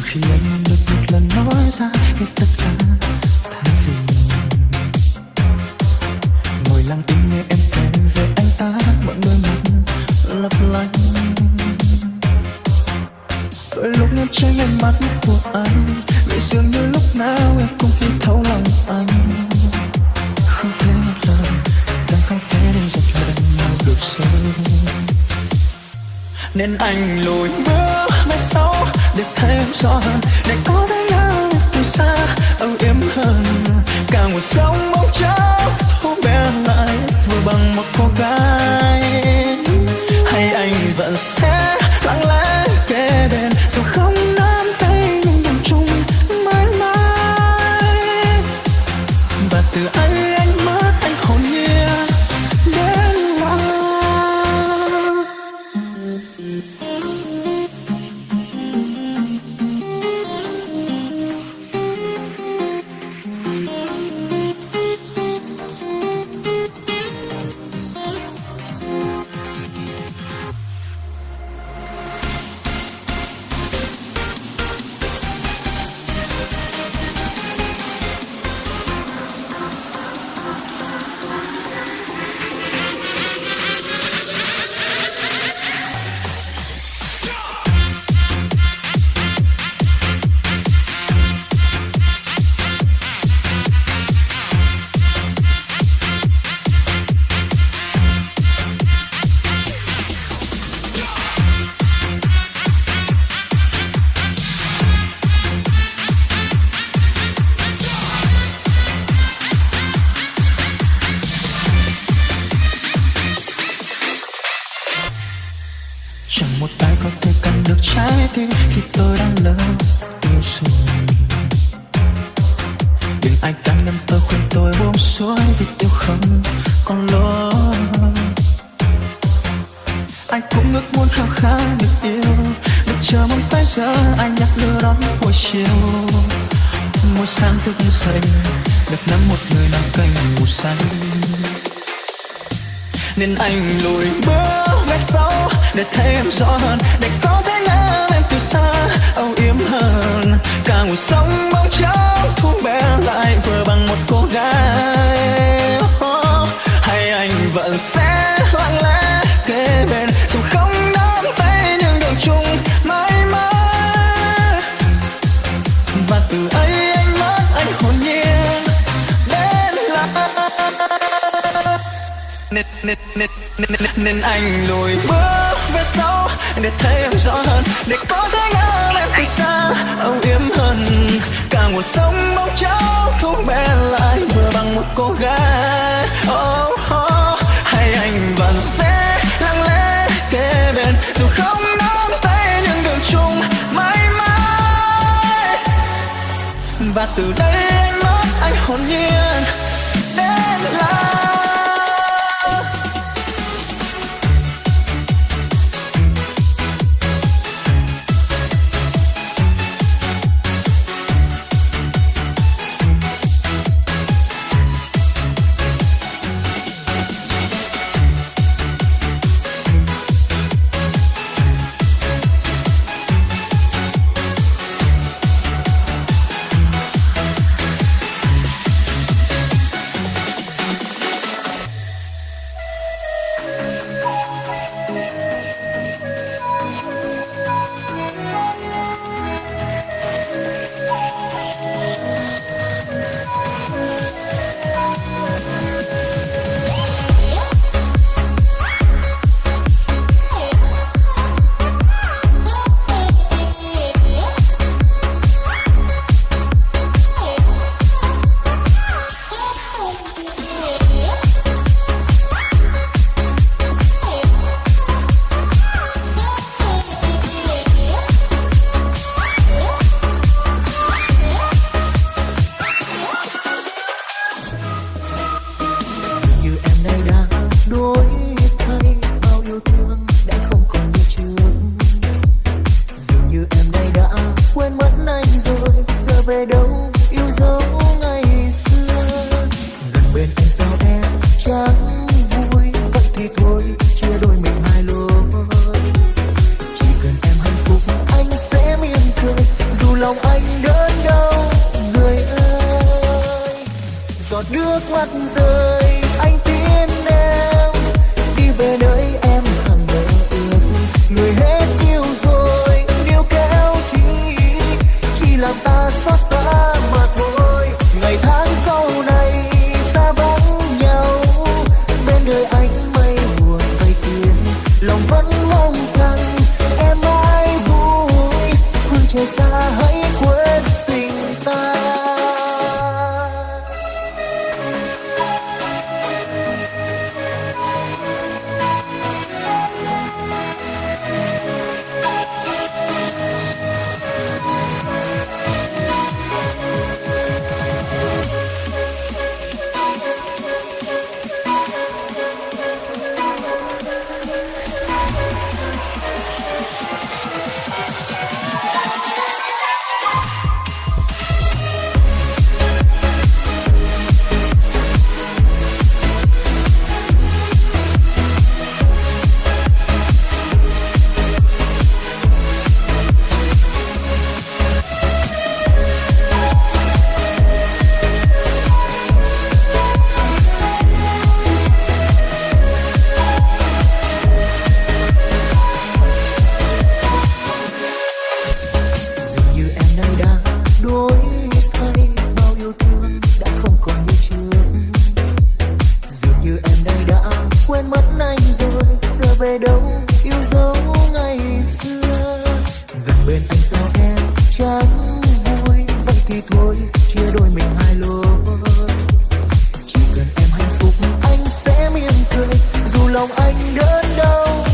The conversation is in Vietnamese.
khi anh được một lần nói ra hết tất cả thay vì ngồi lặng im nghe em kể về anh ta mỗi đôi mắt lấp lánh. Đôi lúc em tránh ánh mắt của anh vì dường như lúc nào em cũng hiểu thấu lòng anh. Không thể ngắt lời càng không thể để dập lần nào được rơi, nên anh lùi bước về sau để thấy em rõ hơn, để có thể nhau từ xa âu yếm hơn. Cả một sống bóng chốc thu bé lại vừa bằng một cô gái, hay anh vẫn sẽ lặng lẽ kề bên dù không nắm tay nhưng đồng chung mãi mãi. Và từ ấy anh mất anh hồn nhiên đến là chẳng một ai có thể cầm được trái tim khi tôi đang lỡ yêu rồi. Đừng ai can ngăn tôi, khuyên tôi buông xuôi vì yêu không còn lối. Anh cũng ước muốn khao khát được yêu, được chờ mong tới giờ anh nhắc đưa đón buổi chiều. Mỗi sáng thức dậy được nắm một người nằm cạnh ngủ say, nên anh lùi bước về sau để thấy em rõ hơn, để có thể ngắm em từ xa âu yếm hơn. Cả cuộc sống bóng chốc thu bé lại vừa bằng một cô gái, hay anh vẫn sẽ lặng lẽ kề bên dù không nắm tay nhưng đường chung mãi mãi. Và từ ấy anh mất anh hồn nhiên đến là nên anh lùi bước về sau để thấy em rõ hơn, để có thể ngắm em từ xa âu yếm hơn. Cả cuộc sống bóng chốc thu bé lại vừa bằng một cô gái, hay anh vẫn sẽ lặng lẽ kề bên dù không nắm tay nhưng đường chung mãi mãi. Và từ đây anh mất anh hồn nhiên đến là lòng vẫn mong rằng em mãi vui. Phương trời xa hãy quên tình ta. Về đâu yêu dấu ngày xưa, gần bên anh sao em chẳng vui. Vậy thì thôi chia đôi mình hai lối, chỉ cần em hạnh phúc anh sẽ mỉm cười dù lòng anh đớn đau.